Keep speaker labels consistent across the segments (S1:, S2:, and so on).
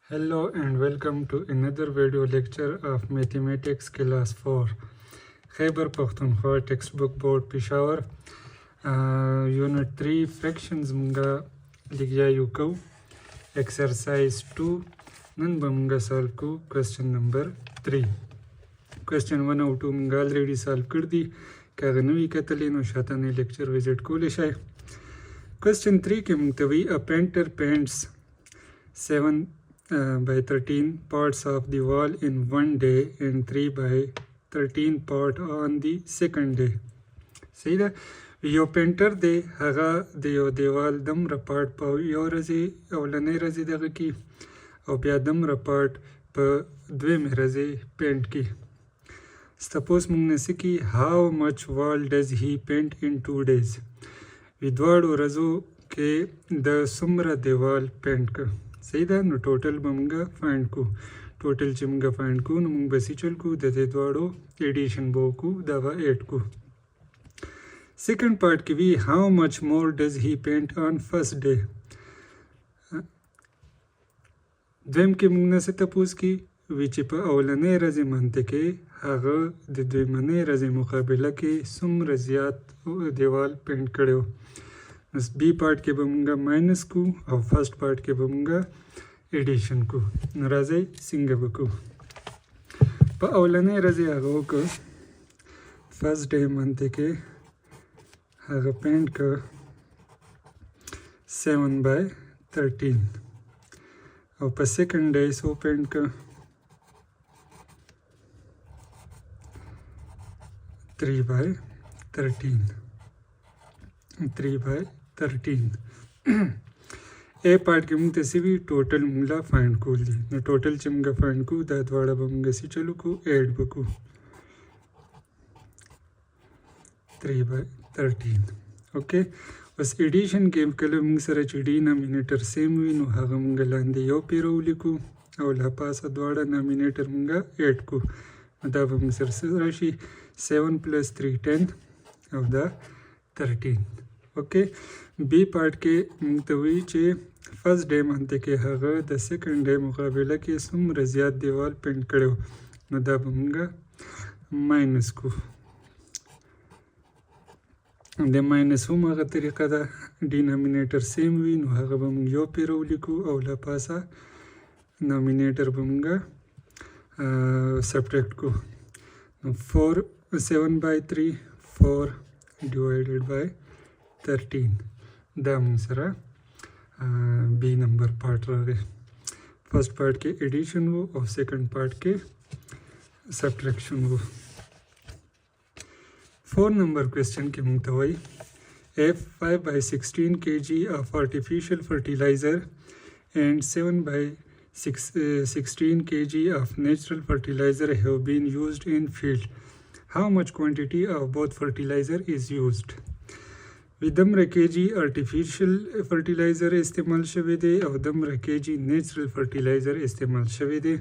S1: Hello and welcome to another video lecture of Mathematics Class 4. Khyber Pakhtunkhwa Textbook Board Peshawar. Unit 3 Fractions munga ligya yuko. Exercise 2. Nan munga solve ko question number 3. Question 1 out 2 munga already solve kar di. Kaga navi katali no shatane lecture visit ko le shay. Question 3 ke mungtawi a painter paints 7 by 13 parts of the wall in one day and 3 by 13 part on the second day. صحیح ده یو پینټر دی هغه د یو دیوال دومره پارټ په یو ورځې اولنۍ ورځې دغه کي او بیا دومره پارټ په دویمې ورځې پینټ کي. سپوز موږ نسي کی how much wall does he paint in 2 days. وی دواړو ورځو کې د څومره دیوال پینټ کړ. صحیح ده نو ټوټل به موږ فایند کو. ټوټل چې موږ فایند کو نو موږ به چل کو د دې دواړو ایډیشن به وکړو دا به ایډ کو. سیکنډ پارټ کې وی how much more does he paint on first day. دویم کې موږ نه څه تپوس کی وی چې په اولنۍ ورځې منته کې هغه د دویمنۍ ورځې مقابله کې څومره زیات دیوال پینټ کړو. بس بی پارٹ کې به مونږه ماینس کو او فرست پارٹ کې به مونږه ایډیشن کو. نو راځئ څنګه به کو. په اولنۍ ورځې هغه وکړه فرست ډے منته کې هغه پینټ کړ 7 by 13 او په سیکنډ ډے څو پینټ کړ 3 by 13 3 by 13 اے پارٹ کې موږ ته سوي ټوټل موږ لا فایند کول دي. نو ټوټل چې موږ فایند کو دا دواړه به موږ سي چلو کو ایډ وکړو 3 by 13. اوکې اوس ایډیشن کې کله موږ سره چې ډینامینیټر سیم وي نو هغه موږ لاندې یو پیرو لیکو او لا پاسه دواړه نامینیټر موږ ایډ کو. دا به موږ سره راشي 7 plus 3 10 او دا 13. اوکې بی پارٹ کې موږ ته وایي چې فرست ډے منته کې هغه د سیکنډ ډے مقابله کې څومره زیات دیوال پینټ کړو نو دا به موږ ماینس کو. د ماینس هم هغه طریقه ده ډینامینیټر سیم وي نو هغه به موږ یو پیرو لیکو او لا پاسه نامینیټر به موږ سبټریکټ کو. نو 7 by 3 4 divided by 13 دا موږ سره بی نمبر پارٹ راغی. فرست پارٹ کې ایډیشن وو او سیکنډ پارٹ کې سبټریکشن وو. 4 نمبر کوېسچن کې موږ ته وایي if 5 by 16 kg of artificial fertilizer and 7 by 16 kg of natural fertilizer have been used in field, how much quantity of both fertilizer is used. وی دمره کېجی ارټیفیشل فرټیلایزر استعمال شوی دی او دمره کېجی نیچرل فرټیلایزر استعمال شوی دی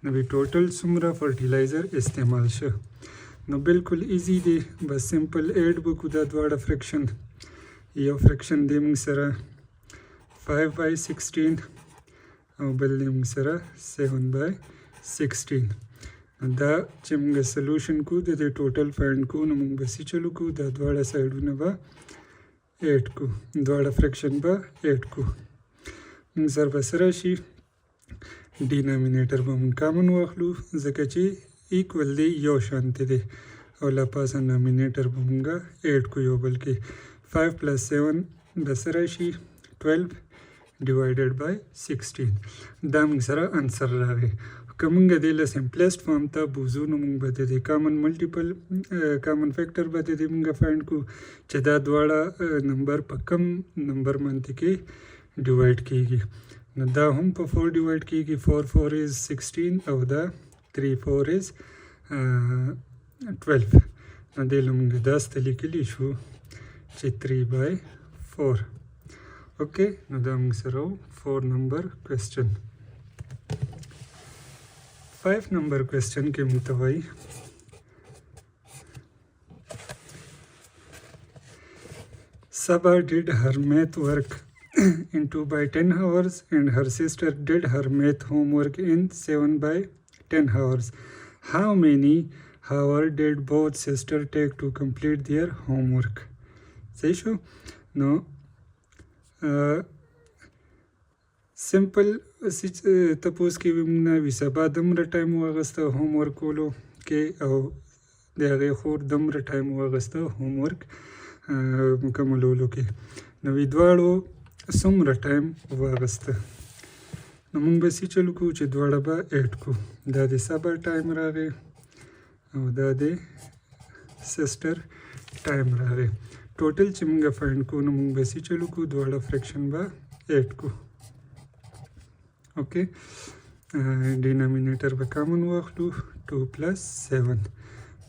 S1: نو وی ټوټل څومره فرټیلایزر استعمال شو. نو بالکل ایزی دی بس سمپل ایډ وکړو دا دواړه فریکشن. یو فریکشن دی موږ سره 5 by 16 او بل دی موږ سره 7 by 16. دا چې موږ سلوشن کو د دې ټوټل فایند کو نو موږ به څه چلو کو دا دواړه سایډونه به ایډ کو دواړه فریکشن به ایډ کو. موږ سره به څه راشي ډینامینیټر به موږ کامن واخلو ځکه چې ایکول دی یو شانتې دی او لا پاسه نامینیټر به موږ ایډ کو یو بل کې 5 plus 7 به څه راشي 12 divided by 16. دا موږ سره انسر راغی. که موږ دې له سمپلیسټ فارم ته بوزو نو موږ به د دې کامن ملټیپل کامن فیکټر به د دې موږ فایند کو چې دا دواړه نمبر په کم نمبر منته کې ډیوایډ کیږي. نو دا هم په 4 ډیوایډ کیږي 4 4 is 16 او دا 3 4 is 12. نو دې له موږ داسې لیکلی شو چې 3 by 4. اوکې نو دا موږ سره 4 نمبر کوېسچن. 5 number question के मुतवाई Sabha did her math work in 2 by 10 hours and her sister did her math homework in 7 by 10 hours. How many hours did both sisters take to complete their homework? صحیح شو؟ نو سمپل تپوس کې موږ نه وي سبا دومره ټایم واغسته هومورک کولو کې او د هغې خور دومره ټایم واغسته هومورک مکملولو کې نو وي دواړو څومره ټایم واغسته نو موږ به څه چلو کوو چې دواړه به ایډ کړو دا د صبر ټایم راغی او دا د سسټر ټایم راغی ټوټل چې موږ فایند کوو نو موږ به څه چلو کوو دواړه فریکشن به ایډ کړو اوکې ډینامینیټر به کامن واخلو 2 plus 7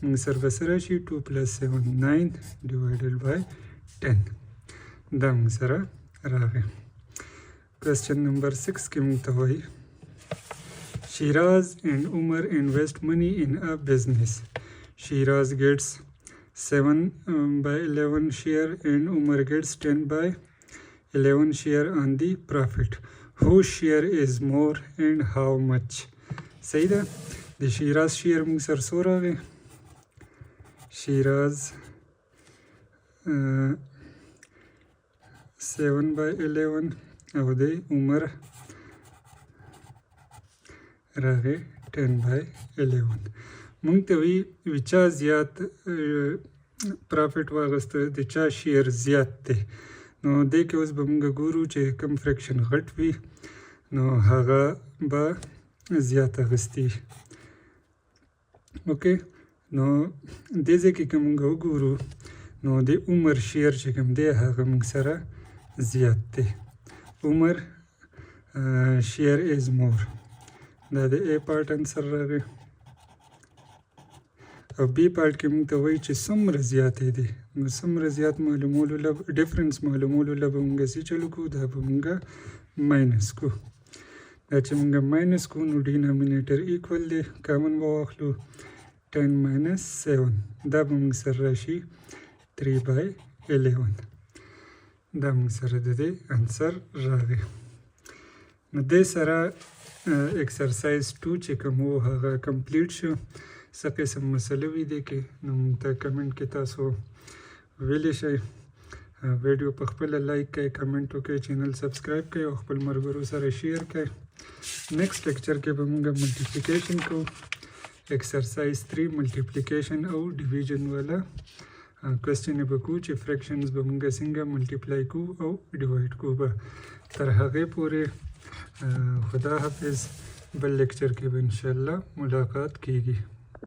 S1: موږ سره به څه راشي 2 plus 7 9 divided by 10 دا موږ سره راغی question number 6 کې موږ ته وایي Shiraz and Umar invest money in a business. Shiraz gets 7 by 11 share and Umar gets 10 by 11 share on the profit. Whose share is more and how much? صحیح ده د شیراز شیر موږ سره څو راغی شیراز 7 by 11 او د عمر راغی 10 by 11 موږ ته وی چا زیات پرافټ واغسته د چا شیر زیات دی نو دې کې اوس به موږ ګورو چې کوم فریکشن غټ وي نو هغه به زیات اخیستی اوکې نو دې ځای کې که موږ وګورو نو د عمر شیر چې کوم دی هغه موږ سره زیات دی عمر شیر از مور دا د ا پارټ انسر راغی او بی پارټ کې موږ ته وایي چې څومره زیاتې دی نو څومره زیات معلومولو ډفرنس معلومولو له به موږ څه چلو کوو دا به موږ ماینس کوو دا چې موږ ماینس کوو نو ډینامینیټر ایکول دی کامن به واخلو 10 minus 7 دا به موږ سره راشي 3 by 11 دا موږ سره د دې انسر راغی نو دې سره ایکسرسایز 2 چې کوم و هغه کمپلیټ شو څه قسم مسله وي دی کې نو موږ ته کمنټ کې تاسو ویلی شئ ویډیو په خپله لایک کړئ کمنټ وکړئ چینل سبسکرایب کړئ او خپل ملګرو سره شیر کړئ نیکسټ لیکچر کې به موږ ملټیپلیکیشن کوو ایکسرسایز 3 ملټیپلیکیشن او ډیویژن والا کوېسچن یې به کوو چې فریکشنز به موږ څنګه ملټیپلای کوو او ډیوایډ کوو به تر هغې پورې خدا حافظ بل لیکچر کې به انشاءالله ملاقات کیږي